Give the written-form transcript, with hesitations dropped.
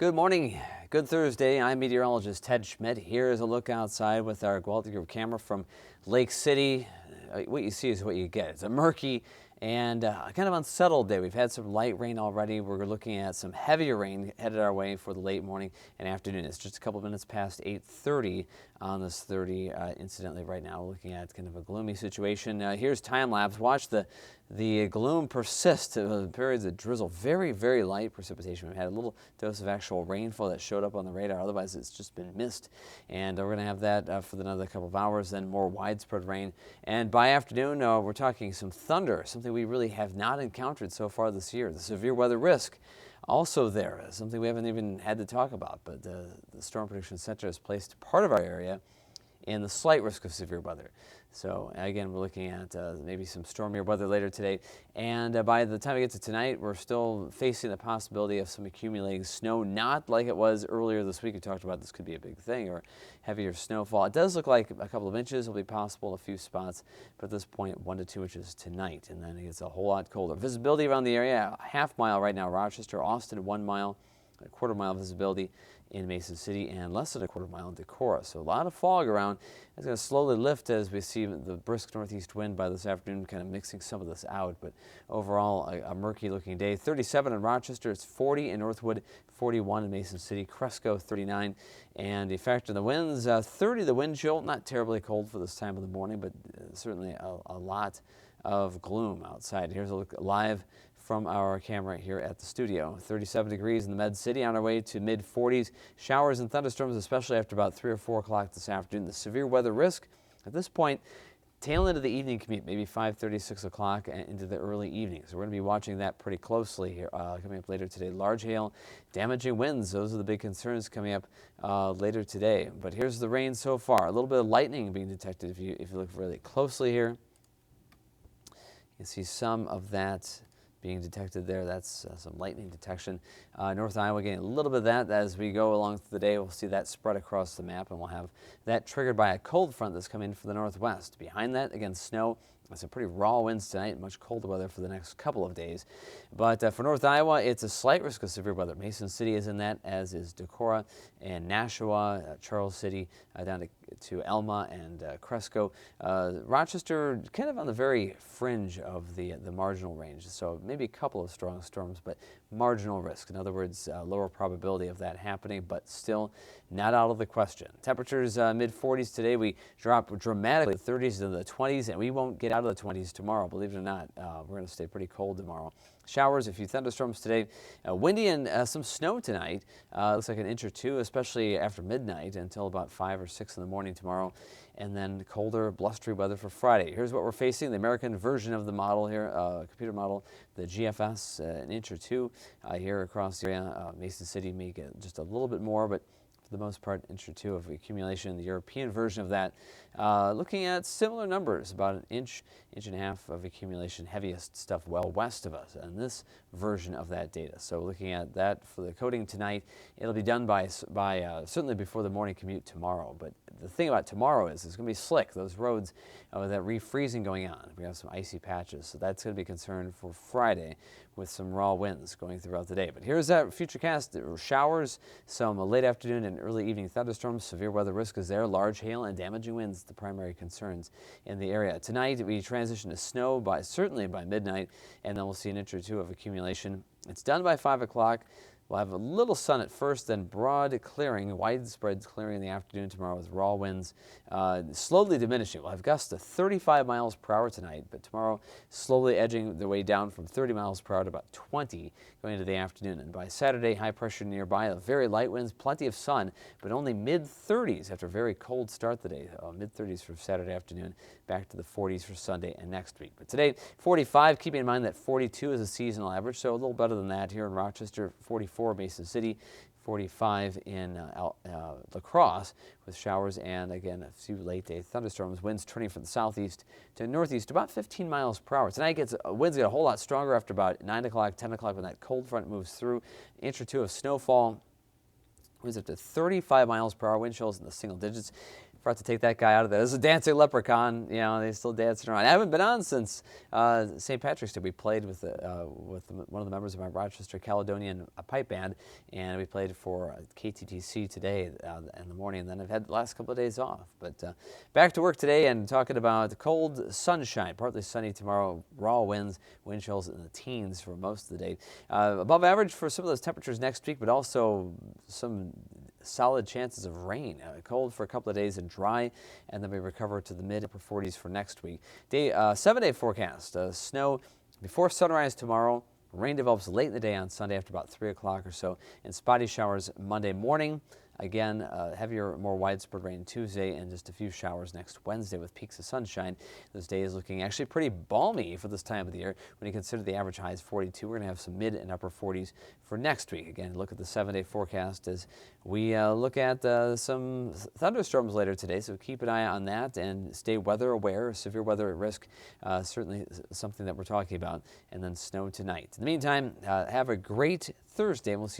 Good morning. Good Thursday. I'm meteorologist Ted Schmidt. Here is a look outside with our Quality Group camera from Lake City. What you see is what you get. It's a murky and kind of unsettled day. We've had some light rain already. We're looking at some heavier rain headed our way for the late morning and afternoon. It's just a couple minutes past 8:30 on this 30. Incidentally, right now, we're looking at kind of a gloomy situation. Here's time lapse. Watch the gloom persist. Periods of drizzle, very, very light precipitation. We've had a little dose of actual rainfall that showed up on the radar. Otherwise, it's just been mist. And we're going to have that for another couple of hours, then more widespread rain. And by afternoon, we're talking some thunder, something we really have not encountered so far this year. The severe weather risk also there, something we haven't even had to talk about. But the Storm Prediction Center has placed part of our area in the slight risk of severe weather. So again, we're looking at maybe some stormier weather later today. And by the time we get to tonight, we're still facing the possibility of some accumulating snow, not like it was earlier this week. We talked about this could be a big thing, or heavier snowfall. It does look like a couple of inches will be possible in a few spots, but at this point, 1 to 2 inches tonight. And then it gets a whole lot colder. Visibility around the area, a half mile right now, Rochester, Austin, 1 mile. A quarter-mile visibility in Mason City and less than a quarter-mile in Decorah. So a lot of fog around. It's going to slowly lift as we see the brisk northeast wind by this afternoon, kind of mixing some of this out. But overall, a murky-looking day. 37 in Rochester. It's 40 in Northwood, 41 in Mason City, Cresco 39. And the factor in the winds, 30 the wind chill. Not terribly cold for this time of the morning, but certainly a lot of gloom outside. Here's a look live from our camera here at the studio. 37 degrees in the Med City, on our way to mid-40s. Showers and thunderstorms, especially after about 3 or 4 o'clock this afternoon. The severe weather risk at this point, tail end of the evening commute, maybe 5:30, 6 o'clock into the early evening. So we're going to be watching that pretty closely here coming up later today. Large hail, damaging winds, those are the big concerns coming up later today. But here's the rain so far. A little bit of lightning being detected if you look really closely here. You can see some of that being detected there. That's some lightning detection. North Iowa getting a little bit of that as we go along through the day. We'll see that spread across the map, and we'll have that triggered by a cold front that's coming in from the northwest. Behind that, again, snow. Some pretty raw winds tonight, much colder weather for the next couple of days. But for North Iowa, it's a slight risk of severe weather. Mason City is in that, as is Decorah and Nashua, Charles City, down to Elma and Cresco. Rochester, kind of on the very fringe of the marginal range. So maybe a couple of strong storms, but marginal risk. In other words, lower probability of that happening, but still not out of the question. Temperatures mid-40s today. We drop dramatically 30s to the 20s, and we won't get out of the 20s tomorrow, believe it or not. We're going to stay pretty cold tomorrow. Showers, a few thunderstorms today. Windy and some snow tonight. Looks like an inch or two, especially after midnight until about 5 or 6 in the morning tomorrow. And then colder, blustery weather for Friday. Here's what we're facing, the American version of the model here, computer model, the GFS, an inch or two here across the area. Mason City may get just a little bit more, but for the most part, inch or two of accumulation. The European version of that, looking at similar numbers, about an inch, inch and a half of accumulation, heaviest stuff well west of us, and this version of that data. So looking at that for the coding tonight, it'll be done by certainly before the morning commute tomorrow. But the thing about tomorrow is it's going to be slick. Those roads, with that refreezing going on, we have some icy patches, so that's going to be a concern for Friday with some raw winds going throughout the day. But here's that futurecast. Showers, some late afternoon and early evening thunderstorms. Severe weather risk is there. Large hail and damaging winds, the primary concerns in the area. Tonight, we transition to snow certainly by midnight, and then we'll see an inch or two of accumulation. It's done by 5 o'clock. We'll have a little sun at first, then broad clearing, widespread clearing in the afternoon tomorrow with raw winds slowly diminishing. We'll have gusts to 35 miles per hour tonight, but tomorrow slowly edging their way down from 30 miles per hour to about 20 going into the afternoon. And by Saturday, high pressure nearby, very light winds, plenty of sun, but only mid-30s after a very cold start the day. Mid-30s for Saturday afternoon, back to the 40s for Sunday and next week. But today, 45, keeping in mind that 42 is a seasonal average, so a little better than that here in Rochester, 44 Mason City, 45 in La Crosse with showers and, again, a few late-day thunderstorms. Winds turning from the southeast to northeast about 15 miles per hour. Tonight, winds get a whole lot stronger after about 9 o'clock, 10 o'clock when that cold front moves through. An inch or two of snowfall. Winds up to 35 miles per hour. Wind chills in the single digits. Forgot to take that guy out of there. This is a dancing leprechaun. You know, they're still dancing around. I haven't been on since St. Patrick's Day. We played with one of the members of my Rochester Caledonian pipe band, and we played for KTTC today in the morning. And then I've had the last couple of days off. But back to work today and talking about cold sunshine. Partly sunny tomorrow. Raw winds, wind chills in the teens for most of the day. Above average for some of those temperatures next week, but also some solid chances of rain. Cold for a couple of days and dry, and then we recover to the mid-upper 40s for next week. 7-day forecast. Snow before sunrise tomorrow. Rain develops late in the day on Sunday after about 3 o'clock or so, and spotty showers Monday morning. Again, heavier, more widespread rain Tuesday, and just a few showers next Wednesday with peaks of sunshine. This day is looking actually pretty balmy for this time of the year. When you consider the average high is 42, we're going to have some mid and upper 40s for next week. Again, look at the 7-day forecast as we look at some thunderstorms later today, so keep an eye on that and stay weather aware. Severe weather at risk, certainly something that we're talking about, and then snow tonight. In the meantime, have a great Thursday, and we'll see you